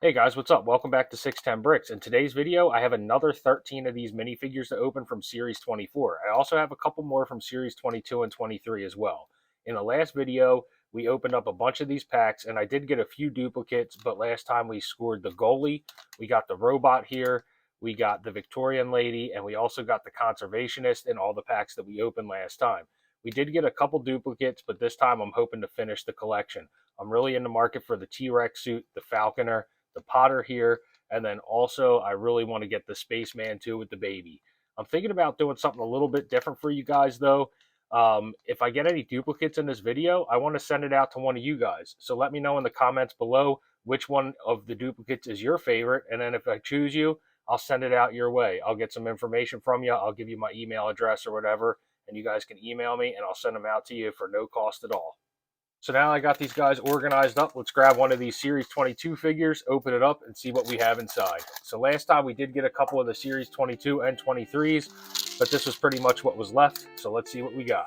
Hey guys, what's up? Welcome back to 610 Bricks. In today's video, I have another 13 of these minifigures to open from Series 24. I also have a couple more from Series 22 and 23 as well. In the last video, we opened up a bunch of these packs, and I did get a few duplicates, but last time we scored the goalie, we got the robot here, we got the Victorian lady, and we also got the conservationist in all the packs that we opened last time. We did get a couple duplicates, but this time I'm hoping to finish the collection. I'm really in the market for the T-Rex suit, the Falconer, the Potter here, and then also I really want to get the Spaceman too with the baby. I'm thinking about doing something a little bit different for you guys though. If I get any duplicates in this video, I want to send it out to one of you guys. So let me know in the comments below which one of the duplicates is your favorite, and then if I choose you, I'll send it out your way. I'll get some information from you. I'll give you my email address or whatever, and you guys can email me, and I'll send them out to you for no cost at all. So now I got these guys organized up. Let's grab one of these Series 22 figures, open it up, and see what we have inside. So last time we did get a couple of the Series 22 and 23s, but this was pretty much what was left. So let's see what we got.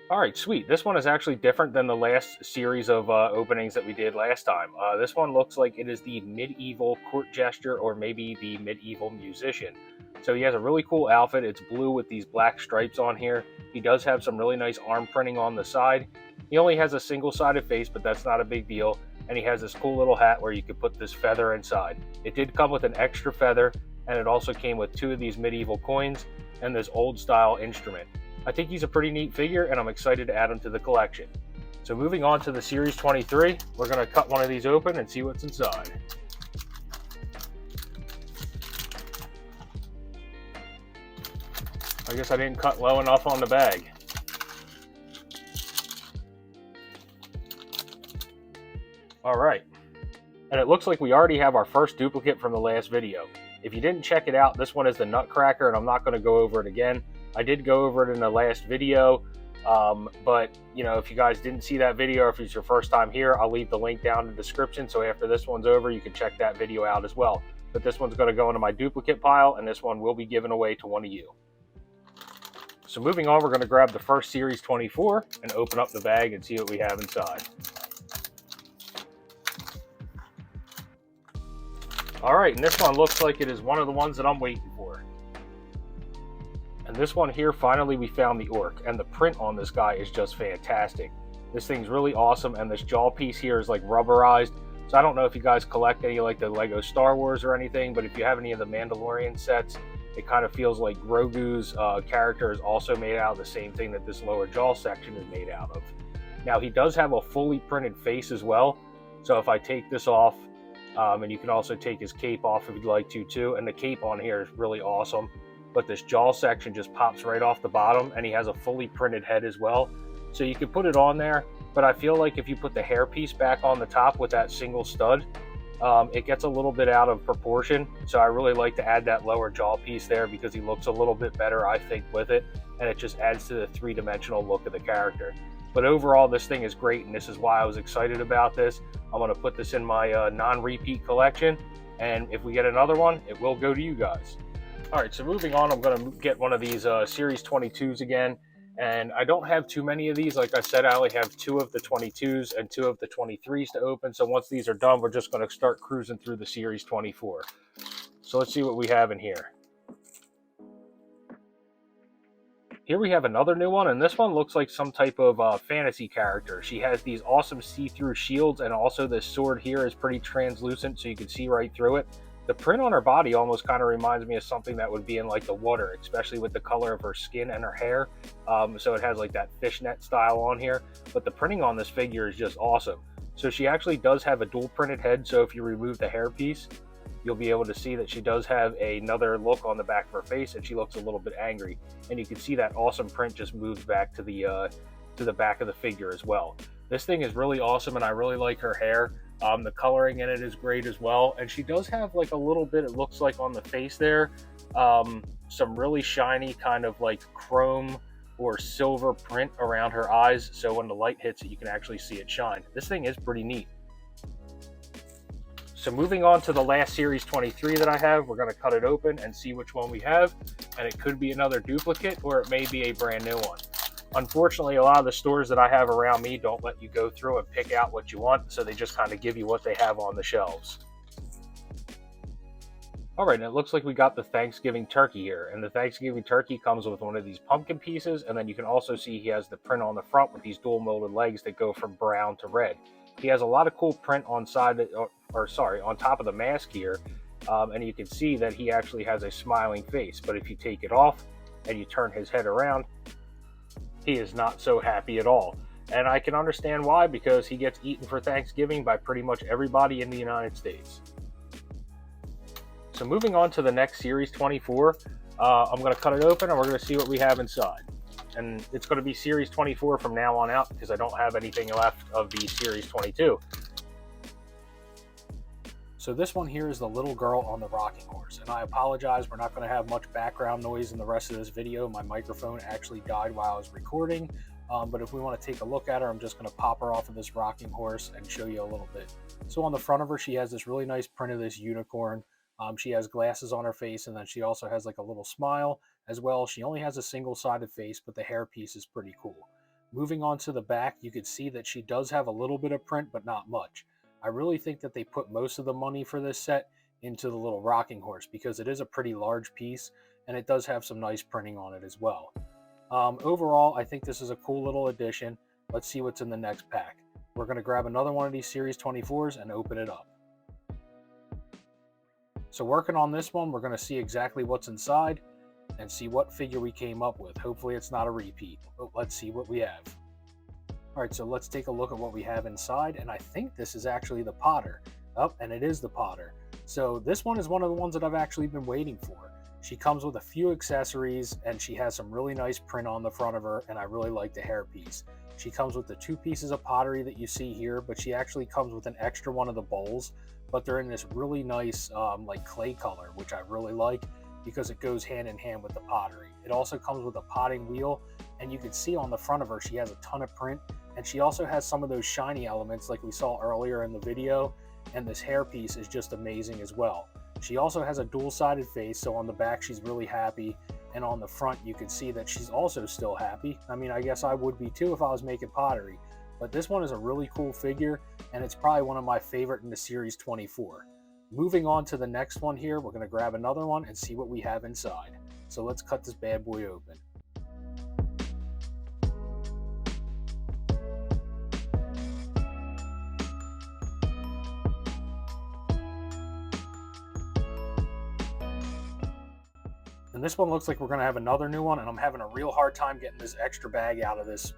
All right, sweet. This one is actually different than the last series of openings that we did last time. This one looks like it is the medieval court jester or maybe the medieval musician. So he has a really cool outfit. It's blue with these black stripes on here. He does have some really nice arm printing on the side. He only has a single-sided face, but that's not a big deal. And he has this cool little hat where you could put this feather inside. It did come with an extra feather, and it also came with two of these medieval coins and this old-style instrument. I think he's a pretty neat figure, and I'm excited to add him to the collection. So moving on to the Series 23, we're going to cut one of these open and see what's inside. I guess I didn't cut low enough on the bag. All right. And it looks like we already have our first duplicate from the last video. If you didn't check it out, this one is the Nutcracker, and I'm not going to go over it again. I did go over it in the last video, but you know, if you guys didn't see that video, or if it's your first time here, I'll leave the link down in the description. So after this one's over, you can check that video out as well. But this one's going to go into my duplicate pile, and this one will be given away to one of you. So moving on, we're going to grab the first Series 24 and open up the bag and see what we have inside. All right, and this one looks like it is one of the ones that I'm waiting for. And this one here, finally we found the Orc, and the print on this guy is just fantastic. This thing's really awesome, and this jaw piece here is like rubberized. So I don't know if you guys collect any like the Lego Star Wars or anything, but if you have any of the Mandalorian sets, it kind of feels like Grogu's character is also made out of the same thing that this lower jaw section is made out of. Now he does have a fully printed face as well. So if I take this off, and you can also take his cape off if you'd like to too. And the cape on here is really awesome. But this jaw section just pops right off the bottom, and he has a fully printed head as well. So you can put it on there, but I feel like if you put the hairpiece back on the top with that single stud, it gets a little bit out of proportion. So I really like to add that lower jaw piece there because he looks a little bit better, I think, with it. And it just adds to the three-dimensional look of the character. But overall, this thing is great, and this is why I was excited about this. I'm going to put this in my non-repeat collection, and if we get another one, it will go to you guys. All right, so moving on, I'm going to get one of these Series 22s again, and I don't have too many of these. Like I said, I only have 2 of the 22s and 2 of the 23s to open, so once these are done, we're just going to start cruising through the Series 24. So let's see what we have in here. Here we have another new one, and this one looks like some type of fantasy character. She has these awesome see-through shields, and also this sword here is pretty translucent, so you can see right through it. The print on her body almost kind of reminds me of something that would be in like the water, especially with the color of her skin and her hair. So it has like that fishnet style on here, but the printing on this figure is just awesome. So she actually does have a dual printed head, so if you remove the hairpiece, you'll be able to see that she does have another look on the back of her face, and she looks a little bit angry. And you can see that awesome print just moves back to the back of the figure as well. This thing is really awesome, and I really like her hair. The coloring in it is great as well, and she does have like a little bit, it looks like on the face there, some really shiny kind of like chrome or silver print around her eyes, so when the light hits it, you can actually see it shine. This thing is pretty neat. So moving on to the last Series 23 that I have, we're going to cut it open and see which one we have, and it could be another duplicate or it may be a brand new one. Unfortunately, a lot of the stores that I have around me don't let you go through and pick out what you want, so they just kind of give you what they have on the shelves. All right, and it looks like we got the Thanksgiving turkey here, and the Thanksgiving turkey comes with one of these pumpkin pieces, and then you can also see he has the print on the front with these dual molded legs that go from brown to red. He has a lot of cool print on on top of the mask here, and you can see that he actually has a smiling face. But if you take it off and you turn his head around, he is not so happy at all. And I can understand why, because he gets eaten for Thanksgiving by pretty much everybody in the United States. So moving on to the next Series 24, I'm going to cut it open and we're going to see what we have inside. And it's going to be Series 24 from now on out because I don't have anything left of the Series 22. So this one here is the little girl on the rocking horse. And I apologize, we're not going to have much background noise in the rest of this video. My microphone actually died while I was recording. But if we want to take a look at her, I'm just going to pop her off of this rocking horse and show you a little bit. So on the front of her, she has this really nice print of this unicorn. She has glasses on her face, and then she also has like a little smile as well. She only has a single-sided face, but the hairpiece is pretty cool. Moving on to the back, you can see that she does have a little bit of print, but not much. I really think that they put most of the money for this set into the little rocking horse because it is a pretty large piece, and it does have some nice printing on it as well. Overall, I think this is a cool little addition. Let's see what's in the next pack. We're going to grab another one of these Series 24s and open it up. So working on this one, we're going to see exactly what's inside and see what figure we came up with. Hopefully it's not a repeat, but let's see what we have. All right, so let's take a look at what we have inside, and I think this is actually the Potter. Oh, and it is the Potter. So this one is one of the ones that I've actually been waiting for. She comes with a few accessories, and she has some really nice print on the front of her, and I really like the hairpiece. She comes with the 2 pieces of pottery that you see here, but she actually comes with an extra one of the bowls, but they're in this really nice like clay color, which I really like because it goes hand in hand with the pottery. It also comes with a potting wheel, and you can see on the front of her she has a ton of print, and she also has some of those shiny elements like we saw earlier in the video, and this hairpiece is just amazing as well. She also has a dual-sided face, so on the back she's really happy, and on the front you can see that she's also still happy. I mean, I guess I would be too if I was making pottery. But this one is a really cool figure, and it's probably one of my favorite in the Series 24. Moving on to the next one here, we're going to grab another one and see what we have inside. So let's cut this bad boy open. And this one looks like we're going to have another new one, and I'm having a real hard time getting this extra bag out of this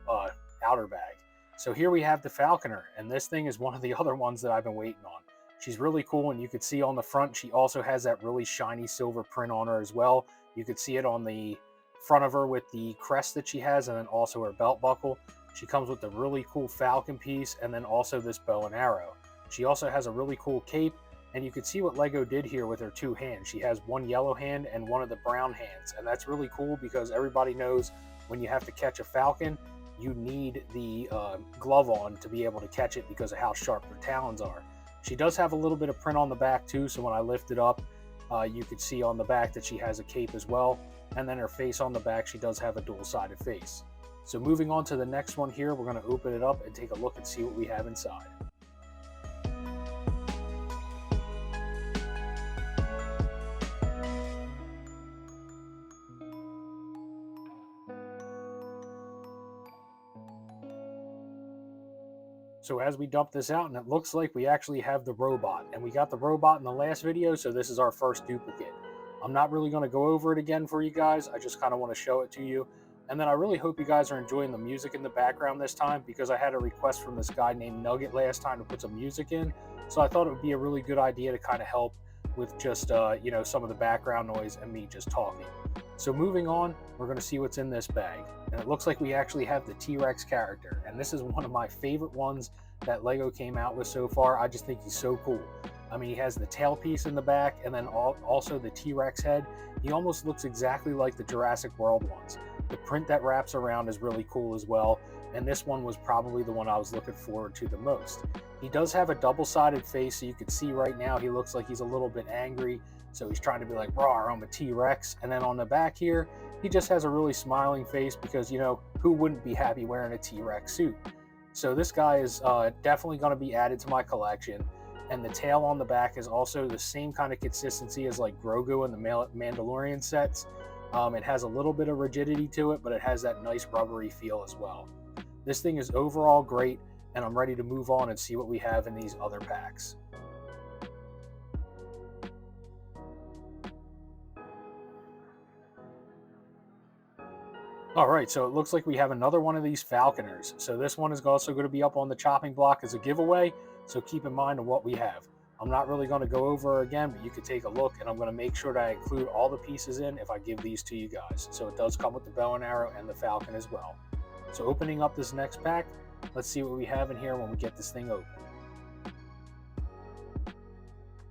outer bag. So here we have the Falconer, and this thing is one of the other ones that I've been waiting on. She's really cool, and you can see on the front, she also has that really shiny silver print on her as well. You could see it on the front of her with the crest that she has, and then also her belt buckle. She comes with the really cool falcon piece, and then also this bow and arrow. She also has a really cool cape, and you can see what Lego did here with her 2 hands. She has one yellow hand and one of the brown hands, and that's really cool because everybody knows when you have to catch a falcon, you need the glove on to be able to catch it because of how sharp their talons are. She does have a little bit of print on the back too, so when I lift it up, you can see on the back that she has a cape as well, and then her face on the back, she does have a dual-sided face. So moving on to the next one here, we're going to open it up and take a look and see what we have inside. So as we dump this out, and it looks like we actually have the robot, and we got the robot in the last video, so this is our first duplicate. I'm not really going to go over it again for you guys. I just kind of want to show it to you. And then I really hope you guys are enjoying the music in the background this time, because I had a request from this guy named Nugget last time to put some music in. So I thought it would be a really good idea to kind of help with just, you know, some of the background noise and me just talking. So moving on, we're going to see what's in this bag. And it looks like we actually have the T-Rex character. And this is one of my favorite ones that Lego came out with so far. I just think he's so cool. I mean, he has the tailpiece in the back and then also the T-Rex head. He almost looks exactly like the Jurassic World ones. The print that wraps around is really cool as well. And this one was probably the one I was looking forward to the most. He does have a double-sided face, so you can see right now he looks like he's a little bit angry. So he's trying to be like, "Rawr, I'm a T-Rex." And then on the back here, He just has a really smiling face because, you know, who wouldn't be happy wearing a T-Rex suit? So this guy is definitely going to be added to my collection. And the tail on the back is also the same kind of consistency as like Grogu and the Mandalorian sets. It has a little bit of rigidity to it, but it has that nice rubbery feel as well. This thing is overall great, and I'm ready to move on and see what we have in these other packs. All right, so it looks like we have another one of these Falconers. So this one is also going to be up on the chopping block as a giveaway, so keep in mind of what we have. I'm not really going to go over again, but you can take a look, and I'm going to make sure that I include all the pieces in if I give these to you guys. So it does come with the bow and arrow and the Falcon as well. So opening up this next pack, let's see what we have in here when we get this thing open.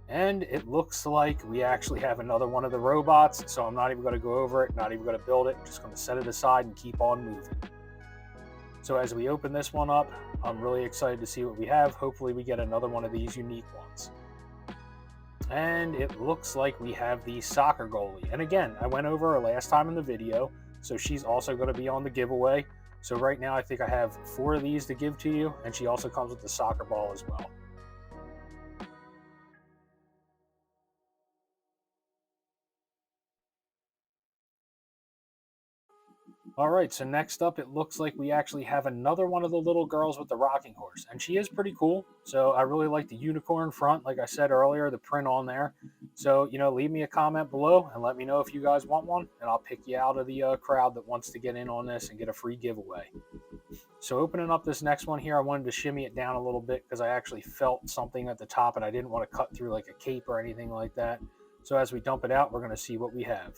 And it looks like we actually have another one of the robots, so I'm not even going to go over it, not even going to build it, I'm just going to set it aside and keep on moving. So as we open this one up, I'm really excited to see what we have. Hopefully we get another one of these unique ones. And it looks like we have the soccer goalie. And again, I went over her last time in the video, so she's also going to be on the giveaway. So right now I think I have 4 of these to give to you, and she also comes with the soccer ball as well. All right, so next up, it looks like we actually have another one of the little girls with the rocking horse, and she is pretty cool. So I really like the unicorn front, like I said earlier, the print on there. So, you know, leave me a comment below and let me know if you guys want one, and I'll pick you out of the crowd that wants to get in on this and get a free giveaway. So opening up this next one here, I wanted to shimmy it down a little bit because I actually felt something at the top, and I didn't want to cut through like a cape or anything like that. So as we dump it out, we're going to see what we have.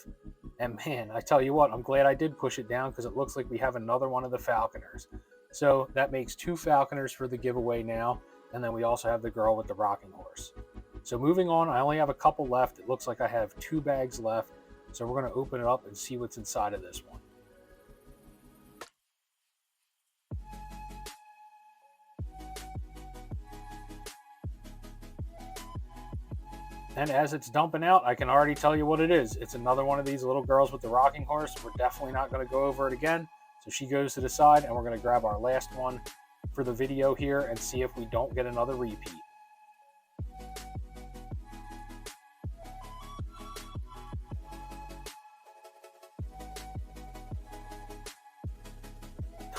And man, I tell you what, I'm glad I did push it down because it looks like we have another one of the Falconers. So that makes 2 Falconers for the giveaway now. And then we also have the girl with the rocking horse. So moving on, I only have a couple left. It looks like I have 2 bags left. So we're going to open it up and see what's inside of this one. And as it's dumping out, I can already tell you what it is. It's another one of these little girls with the rocking horse. We're definitely not going to go over it again. So she goes to the side, and we're going to grab our last one for the video here and see if we don't get another repeat.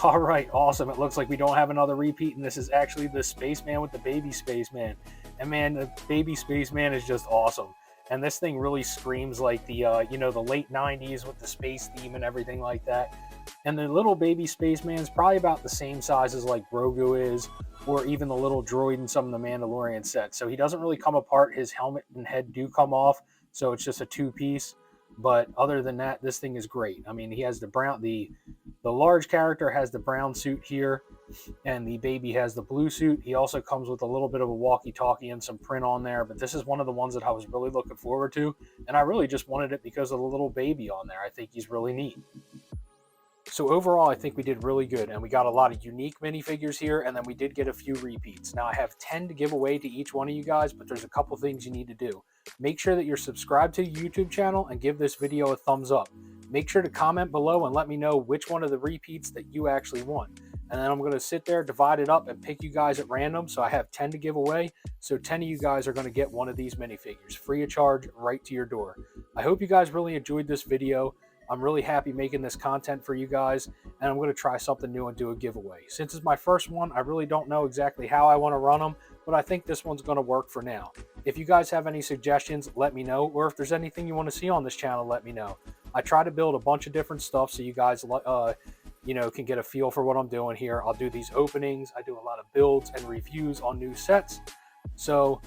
All right, awesome. It looks like we don't have another repeat, and this is actually the spaceman with the baby spaceman. And man, the baby spaceman is just awesome. And this thing really screams like the, you know, the late 90s with the space theme and everything like that. And the little baby spaceman's probably about the same size as like Grogu is, or even the little droid in some of the Mandalorian sets. So he doesn't really come apart. His helmet and head do come off, so it's just a 2-piece. But other than that, this thing is great. I mean, he has the brown, the large character has the brown suit here, and the baby has the blue suit. He also comes with a little bit of a walkie-talkie and some print on there, but this is one of the ones that I was really looking forward to, and I really just wanted it because of the little baby on there. I think he's really neat. So overall, I think we did really good, and we got a lot of unique minifigures here, and then we did get a few repeats. Now, I have 10 to give away to each one of you guys, but there's a couple things you need to do. Make sure that you're subscribed to the YouTube channel and give this video a thumbs up. Make sure to comment below and let me know which one of the repeats that you actually want. And then I'm going to sit there, divide it up, and pick you guys at random. So I have 10 to give away. So 10 of you guys are going to get one of these minifigures free of charge right to your door. I hope you guys really enjoyed this video. I'm really happy making this content for you guys, and I'm going to try something new and do a giveaway. Since it's my first one, I really don't know exactly how I want to run them, but I think this one's going to work for now. If you guys have any suggestions, let me know, or if there's anything you want to see on this channel, let me know. I try to build a bunch of different stuff so you guys you know, can get a feel for what I'm doing here. I'll do these openings. I do a lot of builds and reviews on new sets. So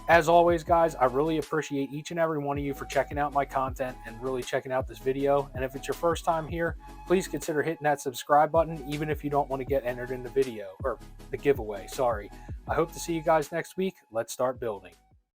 as always, guys, I really appreciate each and every one of you for checking out my content and really checking out this video. And if it's your first time here, please consider hitting that subscribe button, even if you don't want to get entered in the video or the giveaway. Sorry. I hope to see you guys next week. Let's start building.